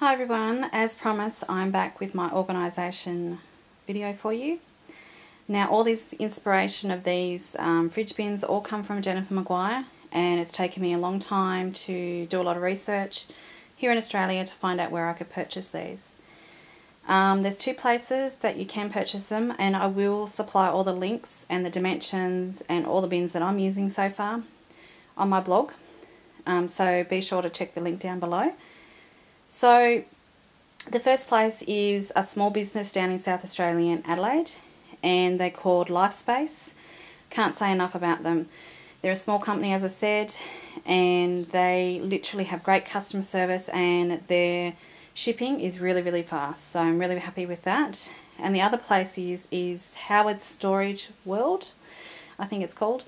Hi everyone, as promised I'm back with my organisation video for you. Now all this inspiration of these fridge bins all come from Jennifer Maguire, and it's taken me a long time to do a lot of research here in Australia to find out where I could purchase these. There's two places that you can purchase them, and I will supply all the links and the dimensions and all the bins that I'm using so far on my blog, so be sure to check the link down below. So the first place is a small business down in South Australia in Adelaide, and they're called Lifespace. Can't say enough about them. They're a small company, as I said, and they literally have great customer service, and their shipping is really fast, so I'm really happy with that. And the other place is Howard Storage World, I think it's called.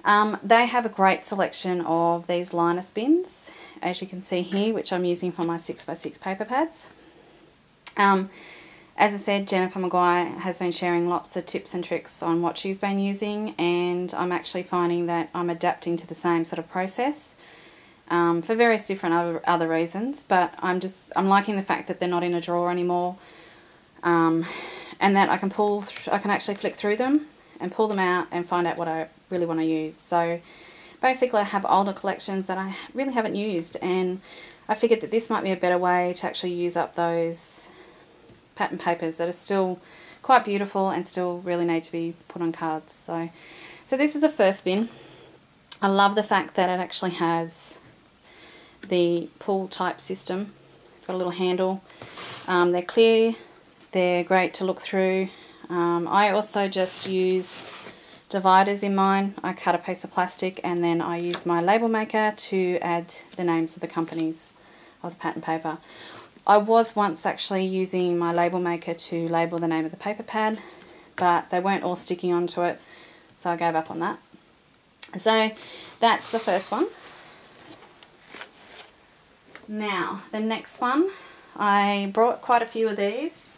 They have a great selection of these Linus bins, as you can see here, which I'm using for my 6x6 paper pads. As I said, Jennifer Maguire has been sharing lots of tips and tricks on what she's been using, and I'm actually finding that I'm adapting to the same sort of process for various different other reasons, but I'm liking the fact that they're not in a drawer anymore, and that I can actually flick through them and pull them out and find out what I really want to use. So basically I have older collections that I really haven't used, and I figured that this might be a better way to actually use up those pattern papers that are still quite beautiful and still really need to be put on cards. So this is the first bin. I love the fact that it actually has the pull type system. It's got a little handle. They're clear, they're great to look through. I also just use dividers in mine. I cut a piece of plastic and then I use my label maker to add the names of the companies of the pattern paper. I was once actually using my label maker to label the name of the paper pad, but they weren't all sticking onto it, so I gave up on that. So that's the first one. Now the next one, I brought quite a few of these,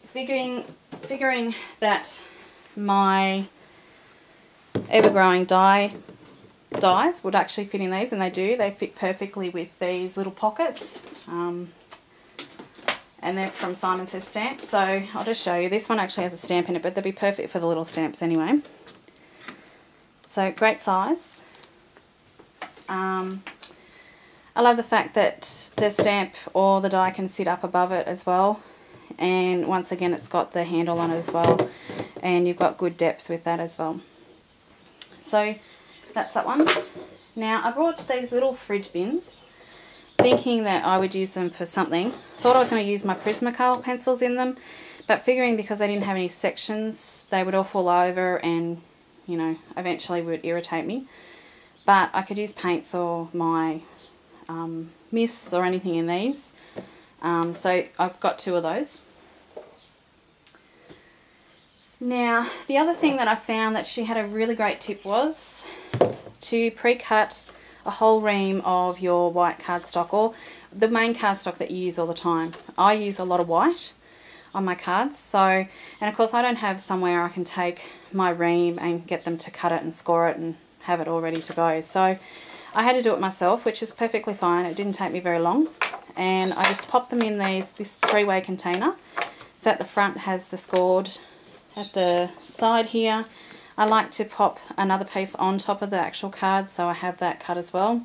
figuring that my ever-growing dies would actually fit in these, and they do. They fit perfectly with these little pockets, and they're from Simon Says Stamp. So I'll just show you. This one actually has a stamp in it, but they'll be perfect for the little stamps anyway. So great size. I love the fact that the stamp or the die can sit up above it as well, and once again it's got the handle on it as well, and you've got good depth with that as well. So that's that one. Now I brought these little fridge bins thinking that I would use them for something. Thought I was going to use my Prismacolor pencils in them, but figuring because they didn't have any sections they would all fall over and, you know, eventually would irritate me. But I could use paints or my mists or anything in these. So I've got two of those. Now the other thing that I found that she had a really great tip was to pre-cut a whole ream of your white cardstock, or the main cardstock that you use all the time. I use a lot of white on my cards, so, and of course I don't have somewhere I can take my ream and get them to cut it and score it and have it all ready to go. So I had to do it myself, which is perfectly fine. It didn't take me very long, and I just popped them in this three-way container. So at the front has the scored. At the side here I like to pop another piece on top of the actual card, so I have that cut as well.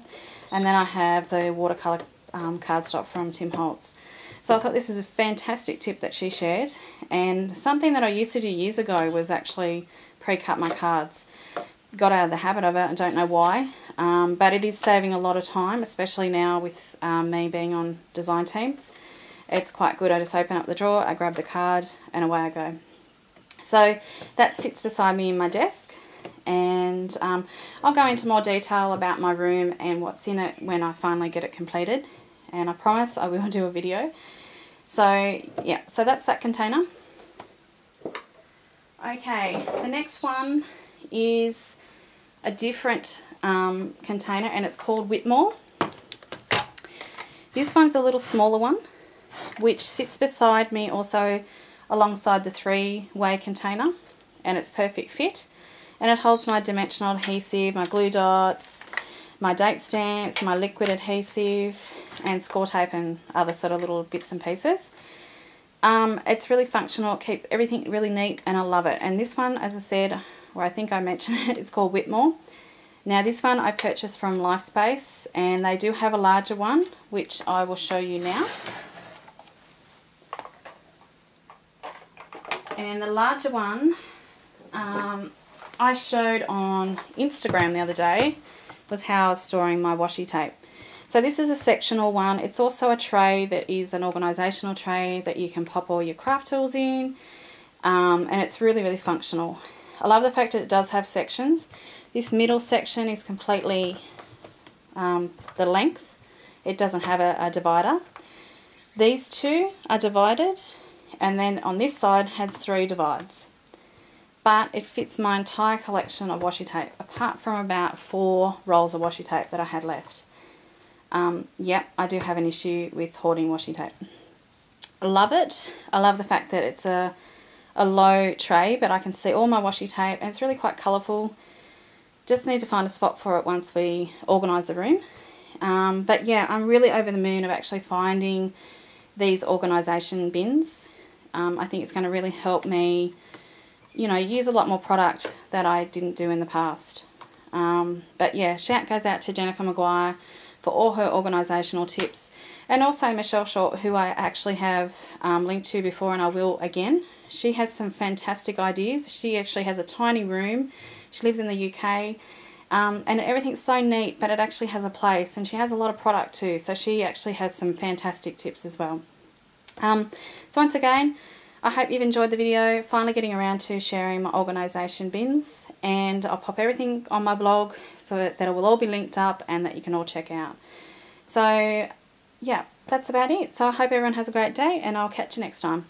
And then I have the watercolour cardstock from Tim Holtz. So I thought this was a fantastic tip that she shared, and something that I used to do years ago was actually pre-cut my cards. Got out of the habit of it, I don't know why, but it is saving a lot of time, especially now with me being on design teams. It's quite good. I just open up the drawer, I grab the card, and away I go. So that sits beside me in my desk, and I'll go into more detail about my room and what's in it when I finally get it completed, and I promise I will do a video. So yeah, so that's that container. Okay, the next one is a different container, and it's called Whitmore. This one's a little smaller one, which sits beside me also alongside the three-way container, and it's perfect fit, and it holds my dimensional adhesive, my glue dots, my date stamps, my liquid adhesive, and score tape and other sort of little bits and pieces. It's really functional, it keeps everything really neat, and I love it. And this one, as I said, or I think I mentioned it, it's called Whitmore. Now this one I purchased from Lifespace, and they do have a larger one, which I will show you now. And the larger one, I showed on Instagram the other day, was how I was storing my washi tape. So this is a sectional one. It's also a tray that is an organisational tray that you can pop all your craft tools in, and it's really, really functional. I love the fact that it does have sections. This middle section is completely the length. It doesn't have a divider. These two are divided, and then on this side has 3 divides. But it fits my entire collection of washi tape, apart from about 4 rolls of washi tape that I had left. Yep, I do have an issue with hoarding washi tape. I love it. I love the fact that it's a low tray, but I can see all my washi tape, and it's really quite colourful. Just need to find a spot for it once we organise the room. But yeah, I'm really over the moon of actually finding these organisation bins. I think it's going to really help me, you know, use a lot more product that I didn't do in the past. But yeah, shout goes out to Jennifer Maguire for all her organisational tips, and also Michelle Short, who I actually have linked to before, and I will again. She has some fantastic ideas. She actually has a tiny room. She lives in the UK, and everything's so neat, but it actually has a place, and she has a lot of product too, so she actually has some fantastic tips as well. So once again, I hope you've enjoyed the video, finally getting around to sharing my organisation bins, and I'll pop everything on my blog that it will all be linked up and that you can all check out. So yeah, that's about it. So I hope everyone has a great day, and I'll catch you next time.